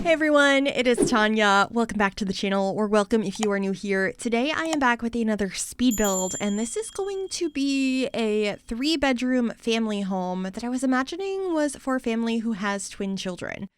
Hey everyone, it is Tanya. Welcome back to the channel, or welcome if you are new here. Today I am back with another speed build, and this is going to be a 3-bedroom family home that I was imagining was for a family who has twin children.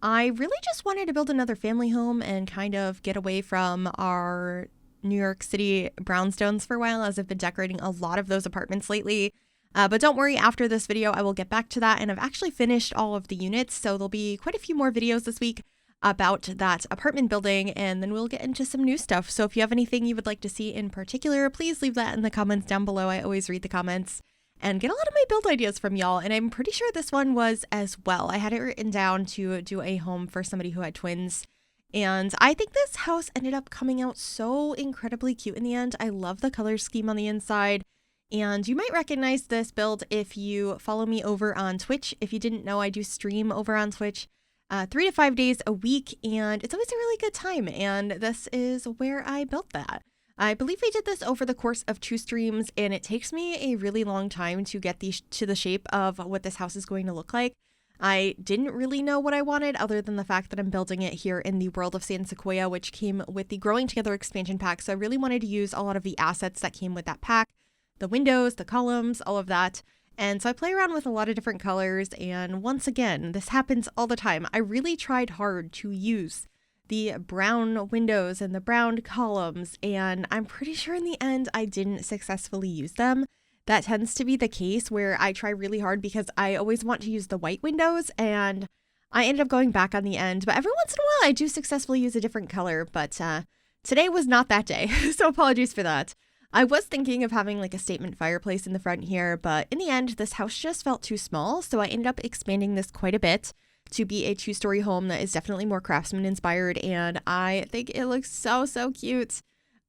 I really just wanted to build another family home and kind of get away from our New York City brownstones for a while, as I've been decorating a lot of those apartments lately. But don't worry, after this video, I will get back to that, and I've actually finished all of the units, so there'll be quite a few more videos this week about that apartment building, and then we'll get into some new stuff. So if you have anything you would like to see in particular, please leave that in the comments down below. I always read the comments and get a lot of my build ideas from y'all, and I'm pretty sure this one was as well. I had it written down to do a home for somebody who had twins, and I think this house ended up coming out so incredibly cute in the end. I love the color scheme on the inside. And you might recognize this build if you follow me over on Twitch. If you didn't know, I do stream over on Twitch 3 to 5 days a week, and it's always a really good time. And this is where I built that. I believe I did this over the course of 2 streams, and it takes me a really long time to get these to the shape of what this house is going to look like. I didn't really know what I wanted other than the fact that I'm building it here in the world of Sequoia, which came with the Growing Together expansion pack. So I really wanted to use a lot of the assets that came with that pack. The windows, the columns, all of that. And so I play around with a lot of different colors. And once again, this happens all the time. I really tried hard to use the brown windows and the brown columns. And I'm pretty sure in the end, I didn't successfully use them. That tends to be the case where I try really hard because I always want to use the white windows. And I ended up going back on the end. But every once in a while, I do successfully use a different color. But today was not that day. So apologies for that. I was thinking of having like a statement fireplace in the front here, but in the end, this house just felt too small. So I ended up expanding this quite a bit to be a 2-story home that is definitely more craftsman inspired. And I think it looks so cute.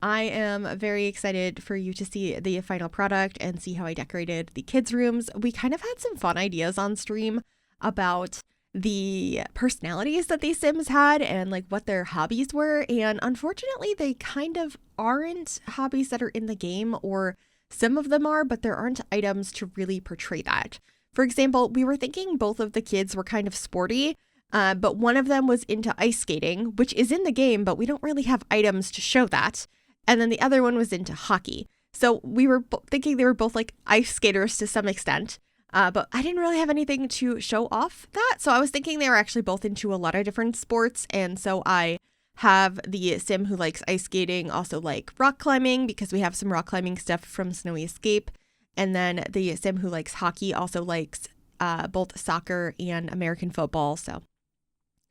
I am very excited for you to see the final product and see how I decorated the kids' rooms. We kind of had some fun ideas on stream about the personalities that these Sims had and like what their hobbies were, and unfortunately they kind of aren't hobbies that are in the game, or some of them are, but there aren't items to really portray that. For example, we were thinking both of the kids were kind of sporty, but one of them was into ice skating, which is in the game, but we don't really have items to show that, and then the other one was into hockey. So we were thinking they were both like ice skaters to some extent. But I didn't really have anything to show off that. So I was thinking they were actually both into a lot of different sports. And so I have the Sim who likes ice skating, also like rock climbing, because we have some rock climbing stuff from Snowy Escape. And then the Sim who likes hockey also likes both soccer and American football. So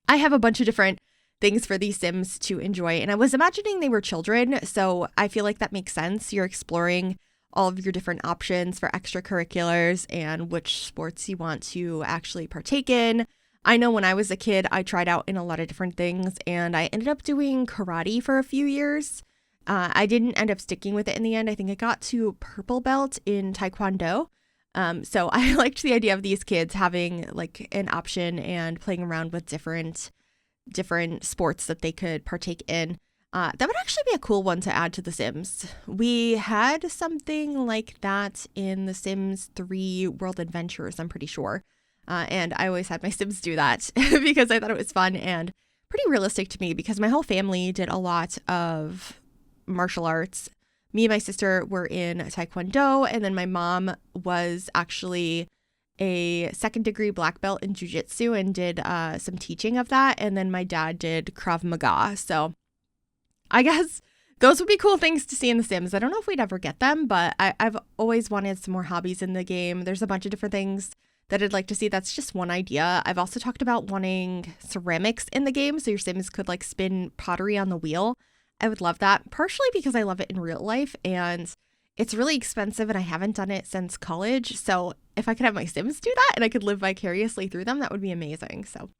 I have a bunch of different things for these Sims to enjoy. And I was imagining they were children. So I feel like that makes sense. You're exploring all of your different options for extracurriculars and which sports you want to actually partake in. I know when I was a kid, I tried out in a lot of different things, and I ended up doing karate for a few years. I didn't end up sticking with it in the end. I think I got to purple belt in Taekwondo. So I liked the idea of these kids having like an option and playing around with different sports that they could partake in. That would actually be a cool one to add to The Sims. We had something like that in The Sims 3 World Adventures, I'm pretty sure. And I always had my Sims do that because I thought it was fun and pretty realistic to me, because my whole family did a lot of martial arts. Me and my sister were in Taekwondo, and then my mom was actually a 2nd-degree black belt in jiu-jitsu and did some teaching of that. And then my dad did Krav Maga. So I guess those would be cool things to see in The Sims. I don't know if we'd ever get them, but I've always wanted some more hobbies in the game. There's a bunch of different things that I'd like to see. That's just one idea. I've also talked about wanting ceramics in the game, so your Sims could like spin pottery on the wheel. I would love that, partially because I love it in real life, and it's really expensive, and I haven't done it since college. So if I could have my Sims do that and I could live vicariously through them, that would be amazing. So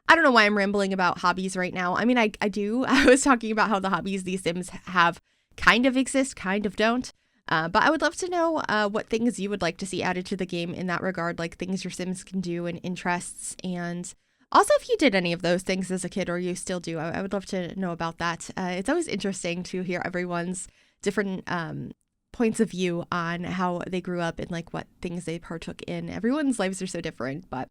I don't know why I'm rambling about hobbies right now. I mean, I do. I was talking about how the hobbies these Sims have kind of exist, kind of don't. But I would love to know what things you would like to see added to the game in that regard, like things your Sims can do and interests. And also, if you did any of those things as a kid, or you still do, I would love to know about that. It's always interesting to hear everyone's different points of view on how they grew up and like what things they partook in. Everyone's lives are so different, but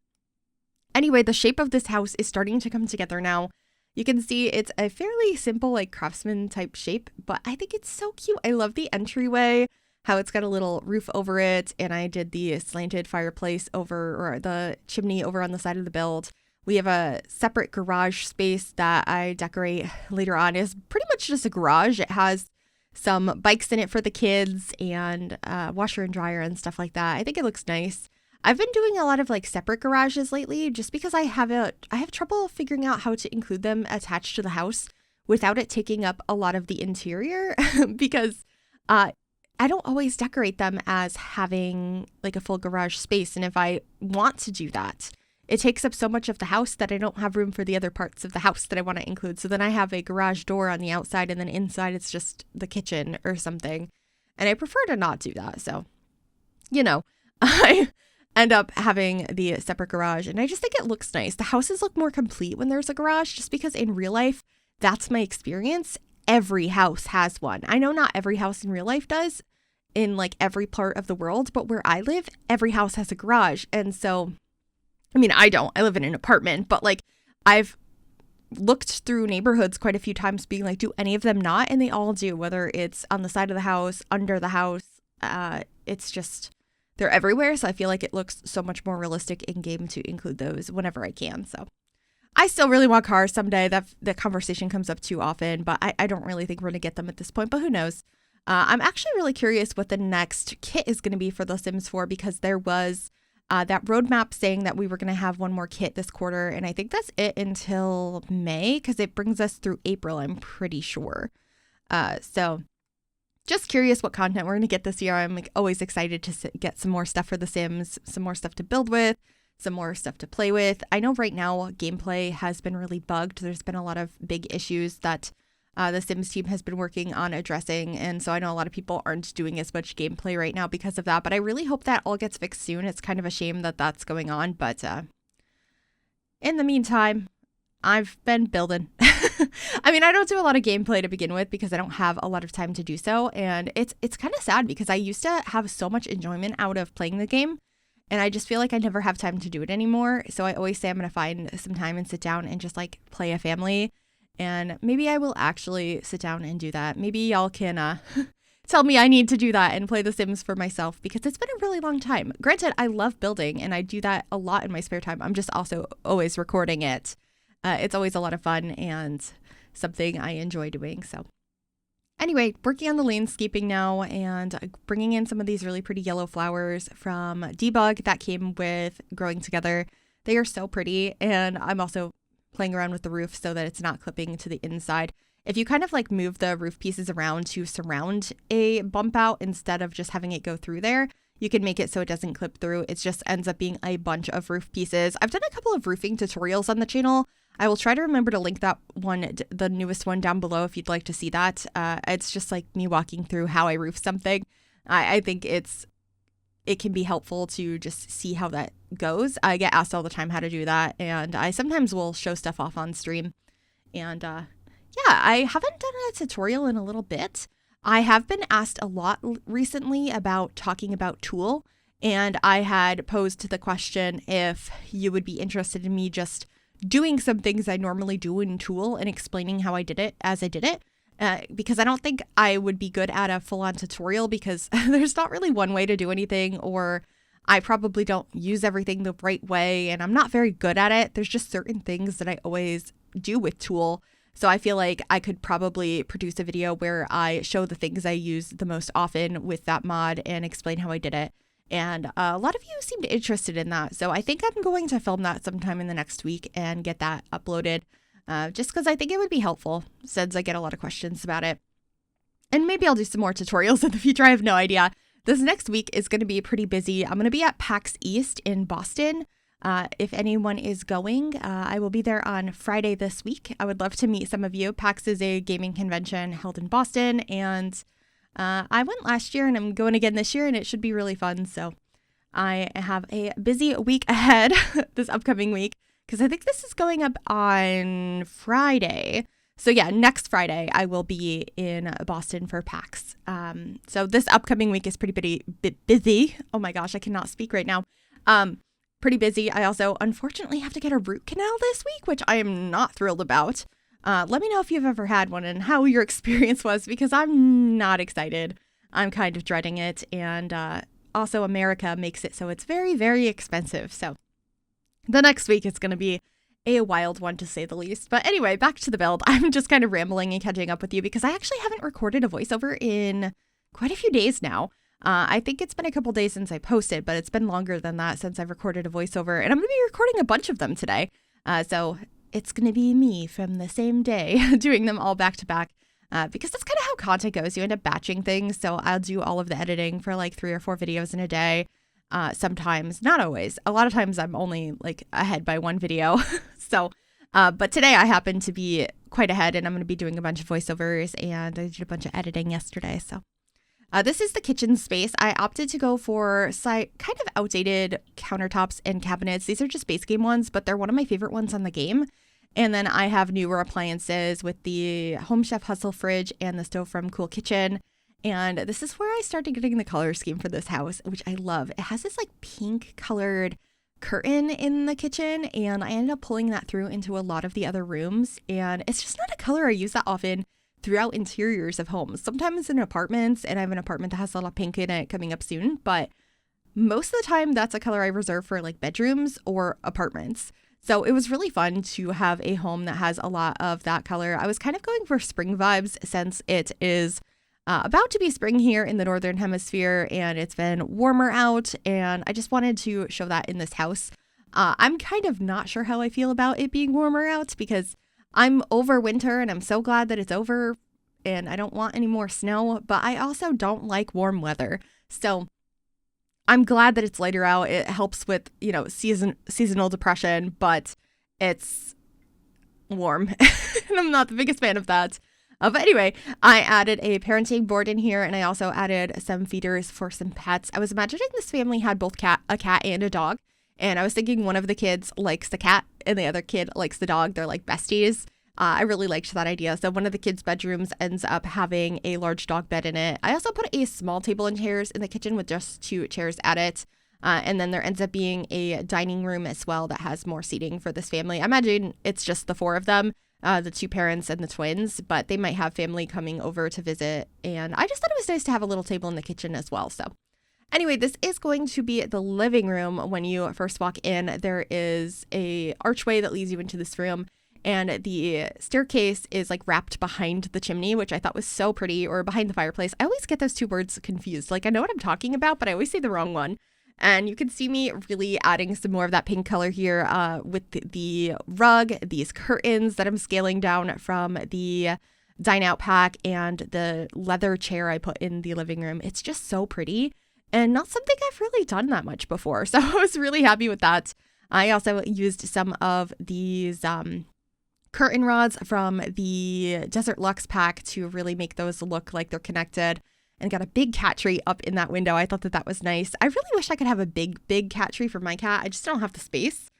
anyway, the shape of this house is starting to come together now. You can see it's a fairly simple like craftsman type shape, but I think it's so cute. I love the entryway, how it's got a little roof over it, and I did the slanted fireplace over, or the chimney over on the side of the build. We have a separate garage space that I decorate later on. It's pretty much just a garage. It has some bikes in it for the kids and washer and dryer and stuff like that. I think it looks nice. I've been doing a lot of like separate garages lately just because I have trouble figuring out how to include them attached to the house without it taking up a lot of the interior because I don't always decorate them as having like a full garage space. And if I want to do that, it takes up so much of the house that I don't have room for the other parts of the house that I want to include. So then I have a garage door on the outside and then inside it's just the kitchen or something. And I prefer to not do that. So, I end up having the separate garage and I just think it looks nice. The houses look more complete when there's a garage just because in real life, that's my experience. Every house has one. I know not every house in real life does in like every part of the world, but where I live, every house has a garage. And so, I don't. I live in an apartment, but like I've looked through neighborhoods quite a few times being like, do any of them not? And they all do, whether it's on the side of the house, under the house. It's just, they're everywhere. So I feel like it looks so much more realistic in game to include those whenever I can. So I still really want cars someday. That conversation comes up too often, but I don't really think we're going to get them at this point, but who knows? I'm actually really curious what the next kit is going to be for The Sims 4 because there was that roadmap saying that we were going to have one more kit this quarter. And I think that's it until May because it brings us through April, I'm pretty sure. So just curious what content we're going to get this year. I'm like always excited to get some more stuff for The Sims, some more stuff to build with, some more stuff to play with. I know right now gameplay has been really bugged. There's been a lot of big issues that the Sims team has been working on addressing. And so I know a lot of people aren't doing as much gameplay right now because of that. But I really hope that all gets fixed soon. It's kind of a shame that that's going on. But in the meantime, I've been building. I don't do a lot of gameplay to begin with because I don't have a lot of time to do so. And it's kind of sad because I used to have so much enjoyment out of playing the game. And I just feel like I never have time to do it anymore. So I always say I'm going to find some time and sit down and just like play a family. And maybe I will actually sit down and do that. Maybe y'all can tell me I need to do that and play The Sims for myself because it's been a really long time. Granted, I love building and I do that a lot in my spare time. I'm just also always recording it. It's always a lot of fun and something I enjoy doing. So anyway, working on the landscaping now and bringing in some of these really pretty yellow flowers from Debug that came with Growing Together. They are so pretty. And I'm also playing around with the roof so that it's not clipping to the inside. If you kind of like move the roof pieces around to surround a bump out instead of just having it go through there, you can make it so it doesn't clip through. It just ends up being a bunch of roof pieces. I've done a couple of roofing tutorials on the channel. I will try to remember to link that one, the newest one, down below if you'd like to see that. It's just like me walking through how I roof something. I think it can be helpful to just see how that goes. I get asked all the time how to do that, and I sometimes will show stuff off on stream. And I haven't done a tutorial in a little bit. I have been asked a lot recently about talking about Tool, and I had posed the question if you would be interested in me just doing some things I normally do in Tool and explaining how I did it as I did it. Because I don't think I would be good at a full-on tutorial because there's not really one way to do anything, or I probably don't use everything the right way and I'm not very good at it. There's just certain things that I always do with Tool. So I feel like I could probably produce a video where I show the things I use the most often with that mod and explain how I did it. And a lot of you seemed interested in that. So I think I'm going to film that sometime in the next week and get that uploaded. Just because I think it would be helpful since I get a lot of questions about it. And maybe I'll do some more tutorials in the future. I have no idea. This next week is going to be pretty busy. I'm going to be at PAX East in Boston. If anyone is going, I will be there on Friday this week. I would love to meet some of you. PAX is a gaming convention held in Boston, and I went last year and I'm going again this year, and it should be really fun. So I have a busy week ahead this upcoming week. Because I think this is going up on Friday. So yeah, next Friday I will be in Boston for PAX. So this upcoming week is pretty busy. Oh my gosh, I cannot speak right now. Pretty busy. I also unfortunately have to get a root canal this week, which I am not thrilled about. Let me know if you've ever had one and how your experience was, because I'm not excited. I'm kind of dreading it. And also America makes it so it's very, very expensive. So the next week it's going to be a wild one, to say the least. But anyway, back to the build. I'm just kind of rambling and catching up with you because I actually haven't recorded a voiceover in quite a few days now. I think it's been a couple days since I posted, but it's been longer than that since I've recorded a voiceover. And I'm going to be recording a bunch of them today. So it's going to be me from the same day doing them all back to back. Because that's kind of how content goes. You end up batching things. So I'll do all of the editing for like 3 or 4 videos in a day. Sometimes, not always. A lot of times I'm only like ahead by 1 video. So, but today I happen to be quite ahead, and I'm going to be doing a bunch of voiceovers, and I did a bunch of editing yesterday. So this is the kitchen space. I opted to go for kind of outdated countertops and cabinets. These are just base game ones, but they're one of my favorite ones on the game. And then I have newer appliances with the Home Chef Hustle fridge and the stove from Cool Kitchen. And this is where I started getting the color scheme for this house, which I love. It has this like pink colored curtain in the kitchen, and I ended up pulling that through into a lot of the other rooms. And it's just not a color I use that often throughout interiors of homes. Sometimes in apartments, and I have an apartment that has a lot of pink in it coming up soon, but most of the time that's a color I reserve for like bedrooms or apartments. So it was really fun to have a home that has a lot of that color. I was kind of going for spring vibes since it is about to be spring here in the Northern Hemisphere, and it's been warmer out, and I just wanted to show that in this house. I'm kind of not sure how I feel about it being warmer out because I'm over winter and I'm so glad that it's over and I don't want any more snow, but I also don't like warm weather. So I'm glad that it's lighter out. It helps with, seasonal depression, but it's warm and I'm not the biggest fan of that. But anyway, I added a parenting board in here, and I also added some feeders for some pets. I was imagining this family had both a cat and a dog, and I was thinking one of the kids likes the cat and the other kid likes the dog. They're like besties. I really liked that idea. So one of the kids' bedrooms ends up having a large dog bed in it. I also put a small table and chairs in the kitchen with just 2 chairs at it. And then there ends up being a dining room as well that has more seating for this family. I imagine it's just the 4 of them. The 2 parents and the twins, but they might have family coming over to visit. And I just thought it was nice to have a little table in the kitchen as well. So anyway, this is going to be the living room. When you first walk in, there is a archway that leads you into this room, and the staircase is like wrapped behind the chimney, which I thought was so pretty, or behind the fireplace. I always get those 2 words confused. Like I know what I'm talking about, but I always say the wrong one. And you can see me really adding some more of that pink color here with the rug, these curtains that I'm scaling down from the dine out pack, and the leather chair I put in the living room. It's just so pretty and not something I've really done that much before. So I was really happy with that. I also used some of these curtain rods from the Desert Luxe pack to really make those look like they're connected. And got a big cat tree up in that window. I thought that was nice. I really wish I could have a big cat tree for my cat. I just don't have the space.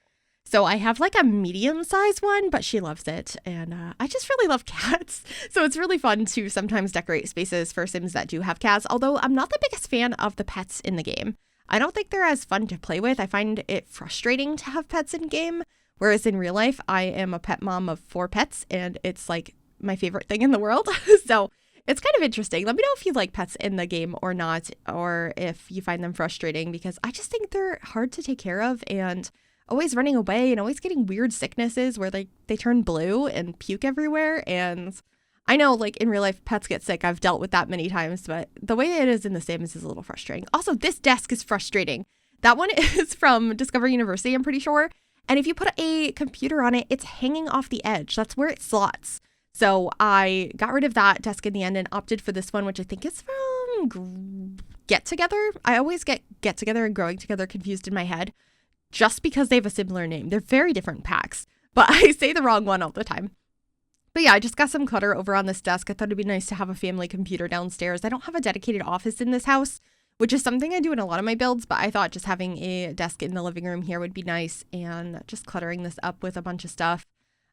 So I have like a medium-sized one, but she loves it. And I just really love cats. So it's really fun to sometimes decorate spaces for Sims that do have cats. Although I'm not the biggest fan of the pets in the game. I don't think they're as fun to play with. I find it frustrating to have pets in game. Whereas in real life, I am a pet mom of 4 pets. And it's like my favorite thing in the world. So it's kind of interesting. Let me know if you like pets in the game or not, or if you find them frustrating, because I just think they're hard to take care of and always running away and always getting weird sicknesses where they turn blue and puke everywhere. And I know like in real life pets get sick. I've dealt with that many times, but the way it is in The Sims is a little frustrating. Also, this desk is frustrating. That one is from Discover University, I'm pretty sure. And if you put a computer on it, it's hanging off the edge. That's where it slots. So I got rid of that desk in the end and opted for this one, which I think is from Get Together. I always get Get Together and Growing Together confused in my head just because they have a similar name. They're very different packs, but I say the wrong one all the time. But yeah, I just got some clutter over on this desk. I thought it'd be nice to have a family computer downstairs. I don't have a dedicated office in this house, which is something I do in a lot of my builds, but I thought just having a desk in the living room here would be nice, and just cluttering this up with a bunch of stuff.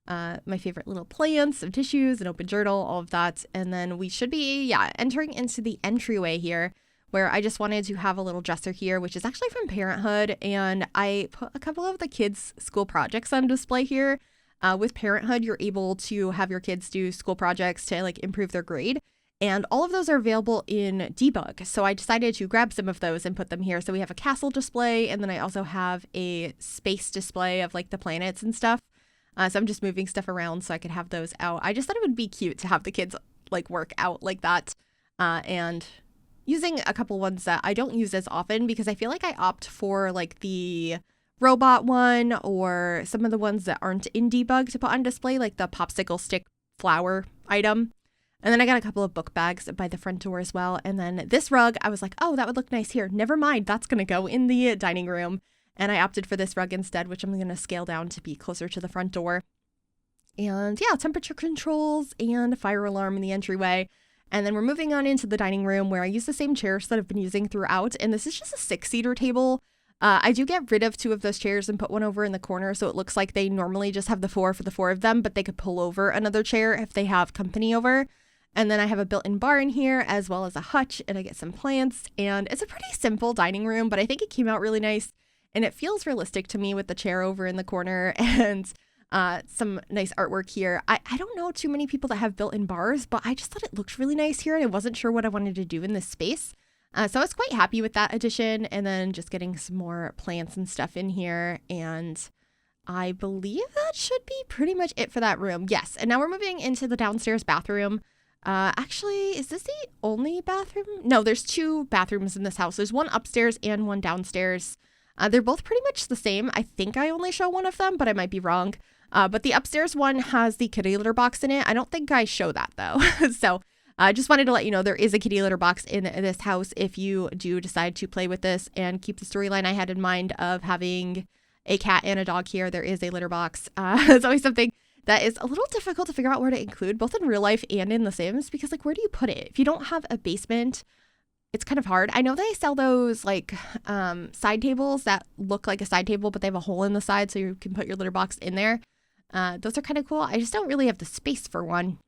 My favorite little plants, some tissues, an open journal, all of that. And then we should be, entering into the entryway here, where I just wanted to have a little dresser here, which is actually from Parenthood. And I put a couple of the kids' school projects on display here. With Parenthood, you're able to have your kids do school projects to like improve their grade. And all of those are available in debug. So I decided to grab some of those and put them here. So we have a castle display, and then I also have a space display of like the planets and stuff. So I'm just moving stuff around so I could have those out. I just thought it would be cute to have the kids like work out like that. And using a couple ones that I don't use as often because I feel like I opt for like the robot one or some of the ones that aren't in debug to put on display, like the popsicle stick flower item. And then I got a couple of book bags by the front door as well. And then this rug, I was like, oh, that would look nice here. Never mind, that's going to go in the dining room. And I opted for this rug instead, which I'm going to scale down to be closer to the front door. And yeah, temperature controls and a fire alarm in the entryway. And then we're moving on into the dining room where I use the same chairs that I've been using throughout. And this is just a 6-seater table. I do get rid of 2 of those chairs and put one over in the corner. So it looks like they normally just have the 4 for the 4 of them, but they could pull over another chair if they have company over. And then I have a built-in bar in here as well as a hutch, and I get some plants. And it's a pretty simple dining room, but I think it came out really nice. And it feels realistic to me with the chair over in the corner and some nice artwork here. I don't know too many people that have built-in bars, but I just thought it looked really nice here, and I wasn't sure what I wanted to do in this space. So I was quite happy with that addition, and then just getting some more plants and stuff in here. And I believe that should be pretty much it for that room. Yes, and now we're moving into the downstairs bathroom. Actually, is this the only bathroom? No, there's 2 bathrooms in this house. There's one upstairs and one downstairs. They're both pretty much the same. I think I only show one of them, but I might be wrong. But the upstairs one has the kitty litter box in it. I don't think I show that though. So I just wanted to let you know there is a kitty litter box in this house if you do decide to play with this and keep the storyline I had in mind of having a cat and a dog here. There is a litter box. It's always something that is a little difficult to figure out where to include, both in real life and in The Sims, because like, where do you put it? If you don't have a basement, it's kind of hard. I know they sell those like side tables that look like a side table, but they have a hole in the side so you can put your litter box in there. Those are kind of cool. I just don't really have the space for one.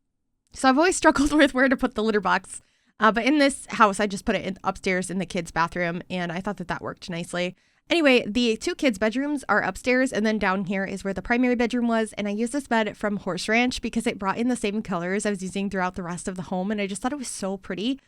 So I've always struggled with where to put the litter box. But in this house, I just put it upstairs in the kids' bathroom, and I thought that worked nicely. Anyway, the 2 kids' bedrooms are upstairs, and then down here is where the primary bedroom was. And I used this bed from Horse Ranch because it brought in the same colors I was using throughout the rest of the home, and I just thought it was so pretty.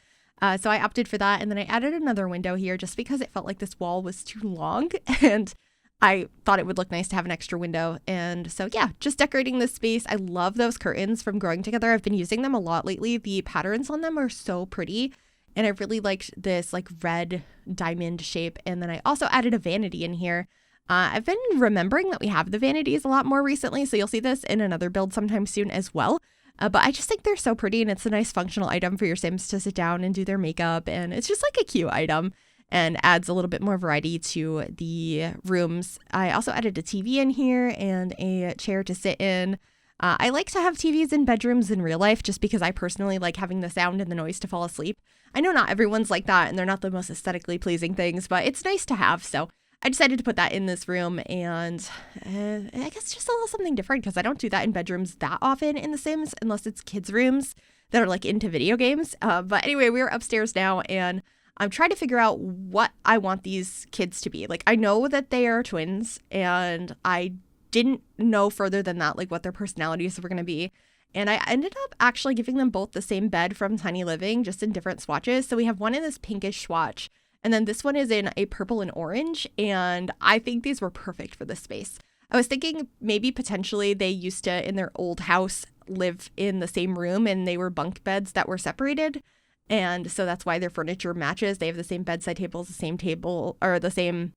So I opted for that, and then I added another window here just because it felt like this wall was too long, and I thought it would look nice to have an extra window. And so yeah, just decorating this space. I love those curtains from Growing Together. I've been using them a lot lately. The patterns on them are so pretty. And I really liked this like red diamond shape. And then I also added a vanity in here. I've been remembering that we have the vanities a lot more recently. So you'll see this in another build sometime soon as well. But I just think they're so pretty, and it's a nice functional item for your Sims to sit down and do their makeup. And it's just like a cute item and adds a little bit more variety to the rooms. I also added a TV in here and a chair to sit in. I like to have TVs in bedrooms in real life just because I personally like having the sound and the noise to fall asleep. I know not everyone's like that, and they're not the most aesthetically pleasing things, but it's nice to have. So I decided to put that in this room, and I guess just a little something different because I don't do that in bedrooms that often in The Sims unless it's kids' rooms that are like into video games. But anyway, we're upstairs now, and I'm trying to figure out what I want these kids to be. Like, I know that they are twins, and I didn't know further than that, like what their personalities were going to be. And I ended up actually giving them both the same bed from Tiny Living, just in different swatches. So we have one in this pinkish swatch, and then this one is in a purple and orange. And I think these were perfect for this space. I was thinking maybe potentially they used to, in their old house, live in the same room, and they were bunk beds that were separated. And so that's why their furniture matches. They have the same bedside tables, the same table, or the same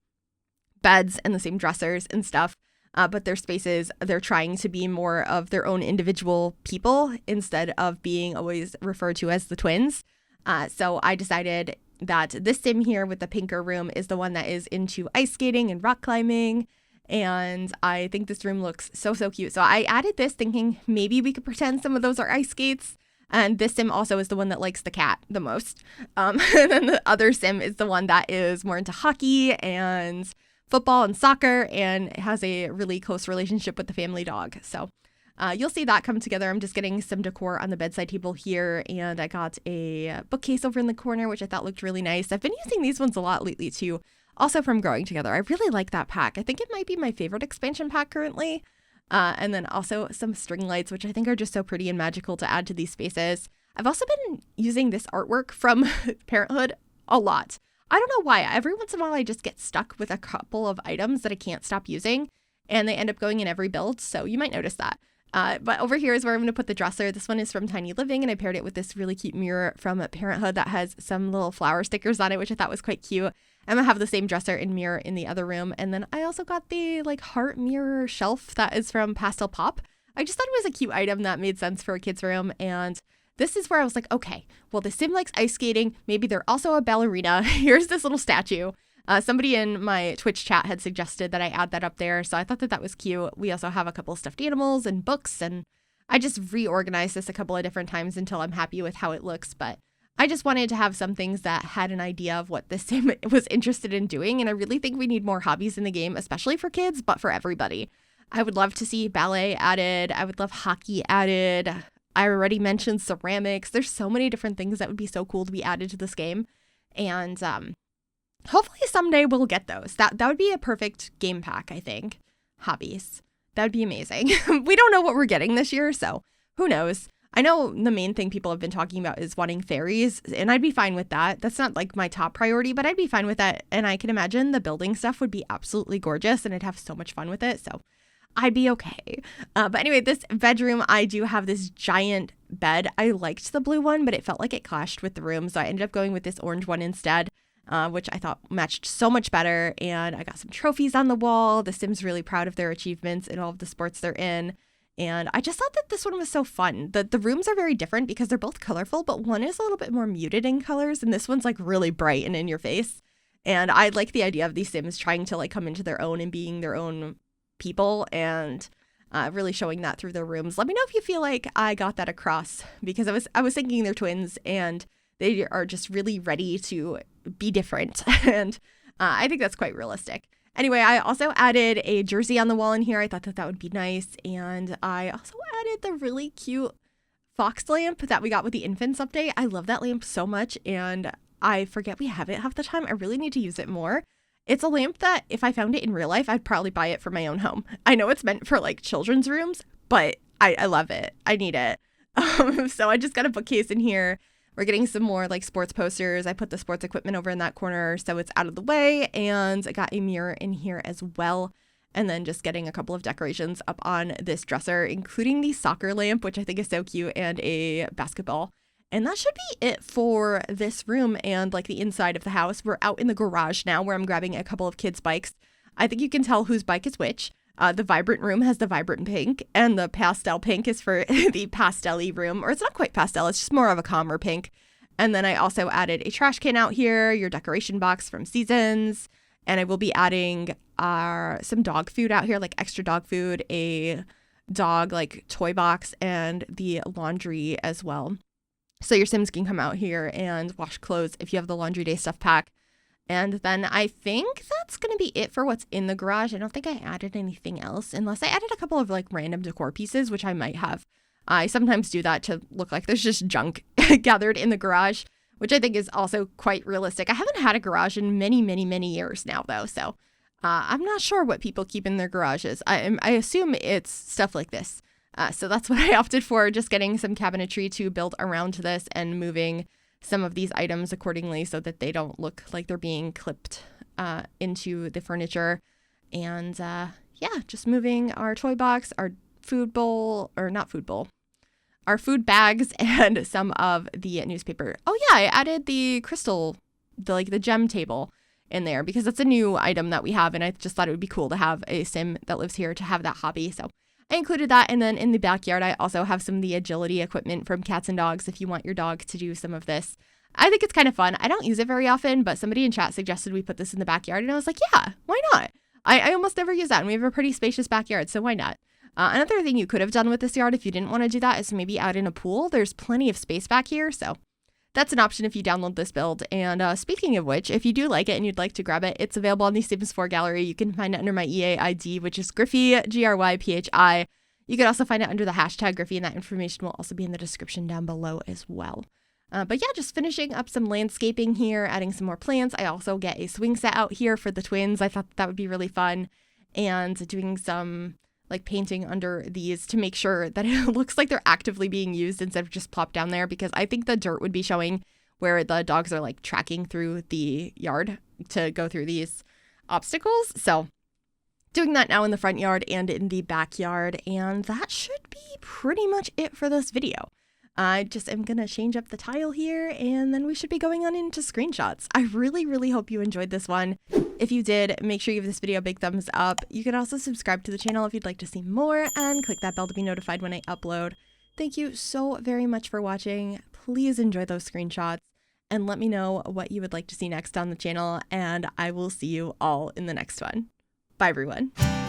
beds and the same dressers and stuff. But their spaces, they're trying to be more of their own individual people instead of being always referred to as the twins. So I decided that this sim here with the pinker room is the one that is into ice skating and rock climbing. And I think this room looks so, so cute. So I added this thinking maybe we could pretend some of those are ice skates. And this sim also is the one that likes the cat the most. And then the other sim is the one that is more into hockey and football and soccer and has a really close relationship with the family dog. So you'll see that come together. I'm just getting some decor on the bedside table here, and I got a bookcase over in the corner, which I thought looked really nice. I've been using these ones a lot lately too, also from Growing Together. I really like that pack. I think it might be my favorite expansion pack currently. And then also some string lights, which I think are just so pretty and magical to add to these spaces. I've also been using this artwork from Parenthood a lot. I don't know why. Every once in a while, I just get stuck with a couple of items that I can't stop using, and they end up going in every build, so you might notice that. But over here is where I'm going to put the dresser. This one is from Tiny Living, and I paired it with this really cute mirror from Parenthood that has some little flower stickers on it, which I thought was quite cute. I'm going to have the same dresser and mirror in the other room. And then I also got the like heart mirror shelf that is from Pastel Pop. I just thought it was a cute item that made sense for a kid's room. And this is where I was like, okay, well, the sim likes ice skating. Maybe they're also a ballerina. Here's this little statue. Somebody in my Twitch chat had suggested that I add that up there. So I thought that was cute. We also have a couple of stuffed animals and books. And I just reorganized this a couple of different times until I'm happy with how it looks. But I just wanted to have some things that had an idea of what the sim was interested in doing. And I really think we need more hobbies in the game, especially for kids, but for everybody. I would love to see ballet added. I would love hockey added. I already mentioned ceramics. There's so many different things that would be so cool to be added to this game. And hopefully someday we'll get those. That would be a perfect game pack, I think. Hobbies. That would be amazing. We don't know what we're getting this year, so who knows? I know the main thing people have been talking about is wanting fairies, and I'd be fine with that. That's not like my top priority, but I'd be fine with that. And I can imagine the building stuff would be absolutely gorgeous, and I'd have so much fun with it. So I'd be okay. But anyway, this bedroom, I do have this giant bed. I liked the blue one, but it felt like it clashed with the room. So I ended up going with this orange one instead, which I thought matched so much better. And I got some trophies on the wall. The Sims really proud of their achievements in all of the sports they're in. And I just thought that this one was so fun. The rooms are very different because they're both colorful, but one is a little bit more muted in colors, and this one's like really bright and in your face. And I like the idea of these Sims trying to like come into their own and being their own people and really showing that through their rooms. Let me know if you feel like I got that across, because I was thinking they're twins and they are just really ready to be different. And I think that's quite realistic. Anyway, I also added a jersey on the wall in here. I thought that would be nice. And I also added the really cute fox lamp that we got with the infants update. I love that lamp so much, and I forget we have it half the time. I really need to use it more. It's a lamp that if I found it in real life, I'd probably buy it for my own home. I know it's meant for like children's rooms, but I love it. I need it. So I just got a bookcase in here. We're getting some more like sports posters. I put the sports equipment over in that corner so it's out of the way, and I got a mirror in here as well. And then just getting a couple of decorations up on this dresser, including the soccer lamp, which I think is so cute, and a basketball. And that should be it for this room and like the inside of the house. We're out in the garage now where I'm grabbing a couple of kids' bikes. I think you can tell whose bike is which. The vibrant room has the vibrant pink, and the pastel pink is for the pastel-y room. Or it's not quite pastel, it's just more of a calmer pink. And then I also added a trash can out here, your decoration box from Seasons. And I will be adding some dog food out here, like extra dog food, a dog like toy box, and the laundry as well. So your Sims can come out here and wash clothes if you have the laundry day stuff pack. And then I think that's going to be it for what's in the garage. I don't think I added anything else, unless I added a couple of like random decor pieces, which I might have. I sometimes do that to look like there's just junk gathered in the garage, which I think is also quite realistic. I haven't had a garage in many, many, many years now, though. So I'm not sure what people keep in their garages. I assume it's stuff like this. So that's what I opted for, just getting some cabinetry to build around this and moving some of these items accordingly so that they don't look like they're being clipped into the furniture. And just moving our toy box, our food bowl, or not food bowl, our food bags, and some of the newspaper. Oh yeah, I added the crystal, the gem table in there because that's a new item that we have, and I just thought it would be cool to have a sim that lives here to have that hobby. So I included that. And then in the backyard, I also have some of the agility equipment from Cats and Dogs if you want your dog to do some of this. I think it's kind of fun. I don't use it very often, but somebody in chat suggested we put this in the backyard, and I was like, yeah, why not? I almost never use that, and we have a pretty spacious backyard, so why not? Another thing you could have done with this yard if you didn't want to do that is maybe add in a pool. There's plenty of space back here, so that's an option if you download this build. And speaking of which, if you do like it and you'd like to grab it, it's available on the Sims 4 gallery. You can find it under my EA ID, which is Gryphi, Gryphi. You can also find it under the hashtag Gryphi, and that information will also be in the description down below as well. But yeah, just finishing up some landscaping here, adding some more plants. I also get a swing set out here for the twins. I thought that would be really fun. And doing some like painting under these to make sure that it looks like they're actively being used instead of just plopped down there, because I think the dirt would be showing where the dogs are like tracking through the yard to go through these obstacles. So doing that now in the front yard and in the backyard, and that should be pretty much it for this video. I just am going to change up the tile here, and then we should be going on into screenshots. I really hope you enjoyed this one. If you did, make sure you give this video a big thumbs up. You can also subscribe to the channel if you'd like to see more, and click that bell to be notified when I upload. Thank you so very much for watching. Please enjoy those screenshots, and let me know what you would like to see next on the channel, and I will see you all in the next one. Bye, everyone.